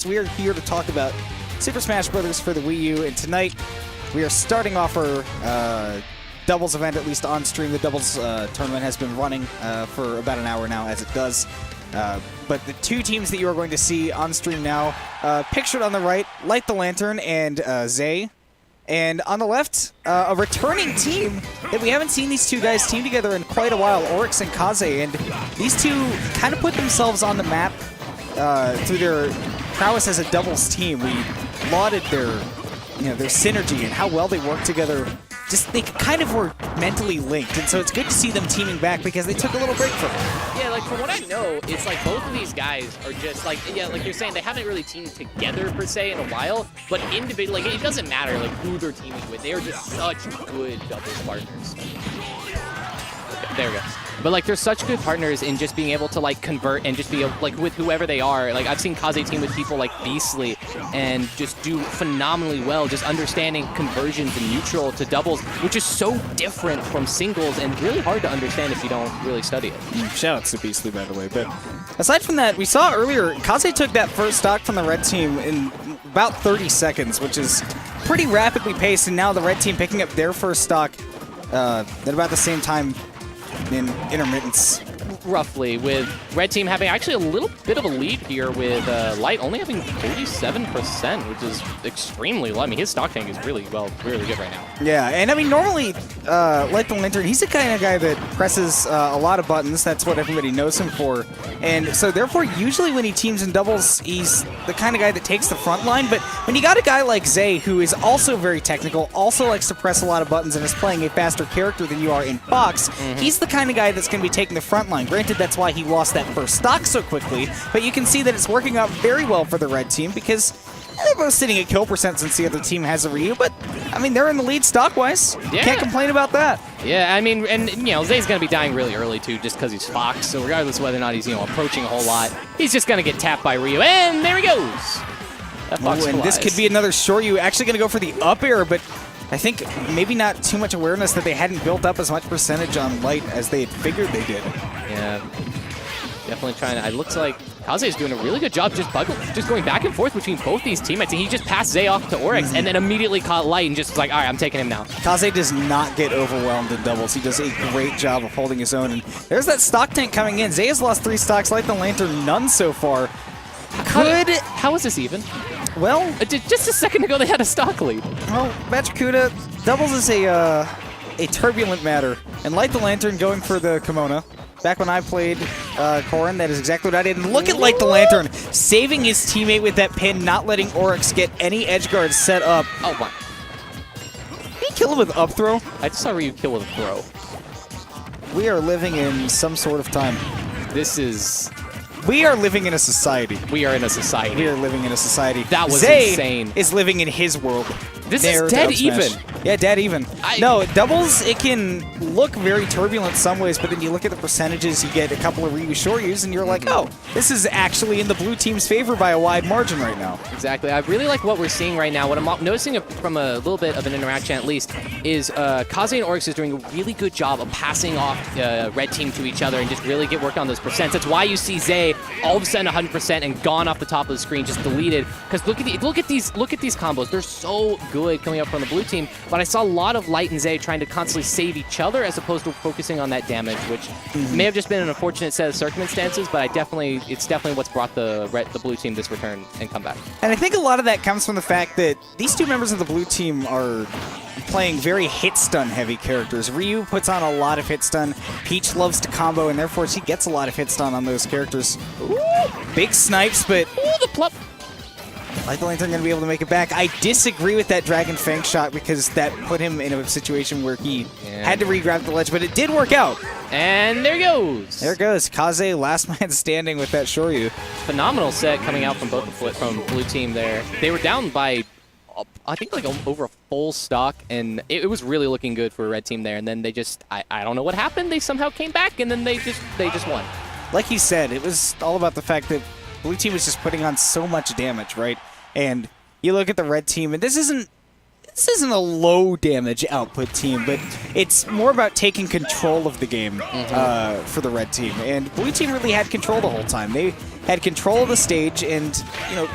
We are here to talk about Super Smash Bros. For the Wii U, and tonight we are starting off our doubles event, at least on stream. The doubles tournament has been running for about an hour now, as it does. But the two teams that you are going to see on stream now, pictured on the right, Light the Lantern and Zay. And on the left, a returning team that we haven't seen these two guys team together in quite a while, Orex and Kaze. And these two kind of put themselves on the map through their prowess as a doubles team. We lauded their synergy and how well they work together. Just they kind of were mentally linked, and so it's good to see them teaming back because they took a little break from it. Yeah, like from what I know, it's like both of these guys are just like, yeah, like you're saying, they haven't really teamed together per se in a while, but individually, like it doesn't matter like who they're teaming with. They are just such good doubles partners. Okay, there we go. But like, they're such good partners in just being able to like convert and just be like with whoever they are. Like I've seen Kaze team with people like Beastly and just do phenomenally well, just understanding conversions and neutral to doubles, which is so different from singles and really hard to understand if you don't really study it. Shoutouts to Beastly, by the way. But aside from that, we saw earlier Kaze took that first stock from the red team in about 30 seconds, which is pretty rapidly paced, and now the red team picking up their first stock at about the same time in intermittence. Roughly, with red team having actually a little bit of a lead here with Light only having 47%, which is extremely low. I mean, his stock tank is really good right now. Yeah, and I mean, normally, Light the Lantern, he's the kind of guy that presses a lot of buttons. That's what everybody knows him for. And so, therefore, usually when he teams in doubles, he's the kind of guy that takes the front line. But when you got a guy like Zay, who is also very technical, also likes to press a lot of buttons, and is playing a faster character than you are in box, he's the kind of guy that's going to be taking the front line. Granted, that's why he lost that first stock so quickly, but you can see that it's working out very well for the red team because they're both sitting at kill percent since the other team has a Ryu, but, I mean, they're in the lead stock-wise. Yeah. Can't complain about that. Yeah, I mean, and, you know, Zay's going to be dying really early, too, just because he's Fox, so regardless of whether or not he's, approaching a whole lot, he's just going to get tapped by Ryu, and there he goes! That Fox and this could be another Shoryu, actually going to go for the up air, but I think maybe not too much awareness that they hadn't built up as much percentage on Light as they had figured they did. Yeah. Definitely trying to. It looks like Kaze is doing a really good job just going back and forth between both these teammates. And he just passed Zay off to Orex and then immediately caught Light and just was like, all right, I'm taking him now. Kaze does not get overwhelmed in doubles. He does a great job of holding his own. And there's that stock tank coming in. Zay has lost 3 stocks, Light the Lantern none so far. How is this even? Well, just a second ago they had a stock lead. Well, Matrakuda, doubles is a turbulent matter. And Light the Lantern going for the Kimona. Back when I played Corrin, that is exactly what I did. And look at Light the Lantern, saving his teammate with that pin, not letting Orex get any edge guards set up. Oh my. Did he kill him with up throw? I just saw Ryu kill with a throw. We are living in some sort of time. We are living in a society. We are in a society. We are living in a society. That was Zay insane. Is living in his world. This is dead even. Yeah, dead even. No, doubles, it can look very turbulent some ways, but then you look at the percentages, you get a couple of Ryu Shoryus, and you're like, oh, this is actually in the blue team's favor by a wide margin right now. Exactly. I really like what we're seeing right now. What I'm noticing from a little bit of an interaction, at least, is Kaze and Orex is doing a really good job of passing off red team to each other and just really get worked on those percents. That's why you see Zay all of a sudden 100% and gone off the top of the screen, just deleted. Because look at these combos. They're so good coming up from the blue team. But I saw a lot of Light and Zay trying to constantly save each other as opposed to focusing on that damage, which may have just been an unfortunate set of circumstances. But it's definitely what's brought the blue team this return and comeback. And I think a lot of that comes from the fact that these two members of the blue team are playing very hit stun heavy characters. Ryu puts on a lot of hit stun. Peach loves to combo, and therefore she gets a lot of hit stun on those characters. Ooh, big snipes, but the plop. Light the Lantern going to be able to make it back. I disagree with that Dragon Fang shot because that put him in a situation where he had to re-grab the ledge, but it did work out. And there he goes. There goes. Kaze, last man standing with that Shoryu. Phenomenal set coming out from from blue team there. They were down by, I think, like over a full stock, and it was really looking good for a red team there. And then they just, I don't know what happened. They somehow came back, and then they just won. Like he said, it was all about the fact that blue team was just putting on so much damage, right? And you look at the red team, and this isn't a low damage output team, but it's more about taking control of the game for the red team. And blue team really had control the whole time. They had control of the stage, and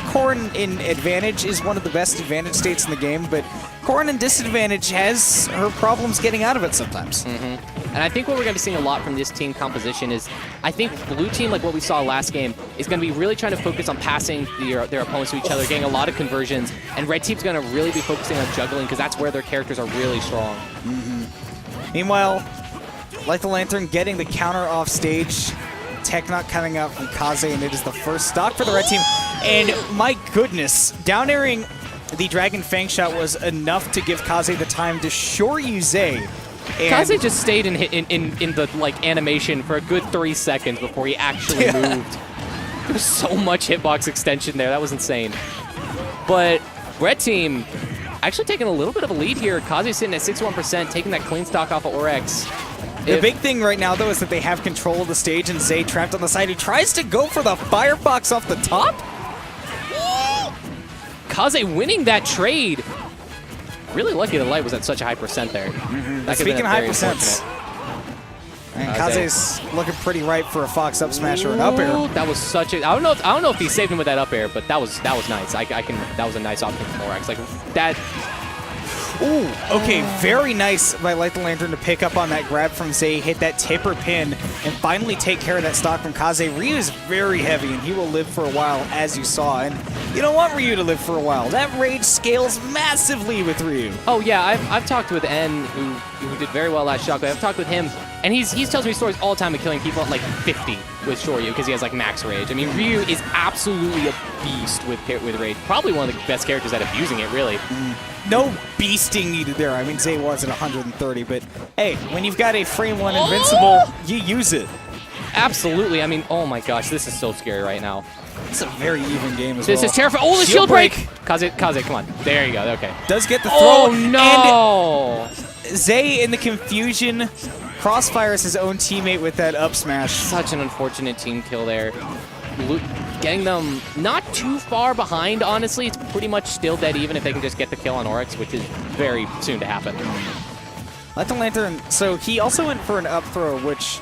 Corrin in advantage is one of the best advantage states in the game, but Corrin in disadvantage has her problems getting out of it sometimes. And I think what we're going to be seeing a lot from this team composition is, I think blue team, like what we saw last game, is going to be really trying to focus on passing their opponents to each other, getting a lot of conversions, and red team's going to really be focusing on juggling because that's where their characters are really strong. Meanwhile, Light the Lantern getting the counter off stage. Tech not coming out from Kaze, and it is the first stock for the red team. And my goodness, down airing the Dragon Fang shot was enough to give Kaze the time to short you Zay. Kaze just stayed in the animation for a good 3 seconds before he actually moved. There was so much hitbox extension there. That was insane. But red team actually taking a little bit of a lead here. Kaze sitting at 61%, taking that clean stock off of Orex. The big thing right now, though, is that they have control of the stage, and Zay trapped on the side, who tries to go for the Firefox off the top. Kaze winning that trade. Really lucky the light was at such a high percent there. Speaking of high percents, and Kaze's looking pretty ripe for a Fox up smash or an up air. That was such a. I don't know if he saved him with that up air, but that was nice. That was a nice option from Orex. Like that. Ooh, okay, very nice by Light the Lantern to pick up on that grab from Zay, hit that tipper pin, and finally take care of that stock from Kaze. Ryu is very heavy, and he will live for a while, as you saw. And you don't want Ryu to live for a while. That rage scales massively with Ryu. Oh yeah, I've talked with N, who did very well last Shockwave. I've talked with him, and he tells me stories all the time of killing people at like 50 with Shoryu because he has like max rage. I mean, Ryu is absolutely a beast with rage. Probably one of the best characters at abusing it, really. No beasting needed there. I mean, Zay was at 130, but hey, when you've got a frame 1 invincible, you use it. Absolutely. I mean, oh my gosh, this is so scary right now. It's a very even game as well. This is terrifying. Oh, the shield break! Kaze, come on. There you go. Okay. Does get the throw. Oh, no! And Zay, in the confusion, crossfires his own teammate with that up smash. Such an unfortunate team kill there. Getting them not too far behind, honestly. It's pretty much still dead even if they can just get the kill on Orex, which is very soon to happen. Light the Lantern, so he also went for an up throw, which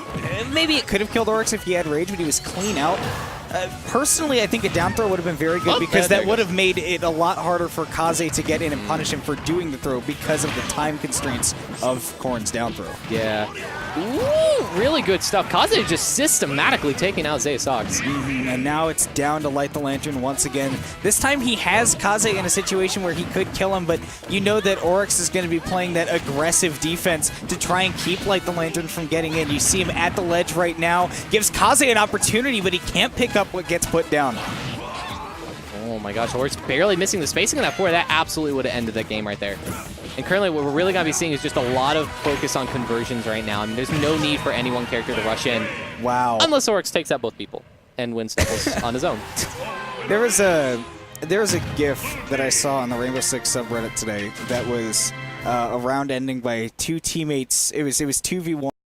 maybe it could have killed Orex if he had rage, but he was clean out. Personally, I think a down throw would have been very good because that would have made it a lot harder for Kaze to get in and punish him for doing the throw because of the time constraints of Corrin's down throw. Yeah. Ooh, really good stuff. Kaze just systematically taking out Zay Sox. And now it's down to Light the Lantern once again. This time he has Kaze in a situation where he could kill him, but you know that Orex is going to be playing that aggressive defense to try and keep Light the Lantern from getting in. You see him at the ledge right now. Gives Kaze an opportunity, but he can't pick up what gets put down. Oh my gosh, Orex barely missing the spacing on that four. That absolutely would have ended that game right there. And currently what we're really going to be seeing is just a lot of focus on conversions right now. I mean, there's no need for any one character to rush in. Wow. Unless Orex takes out both people and wins doubles on his own. There was a GIF that I saw on the Rainbow Six subreddit today that was a round ending by two teammates. It was 2v1.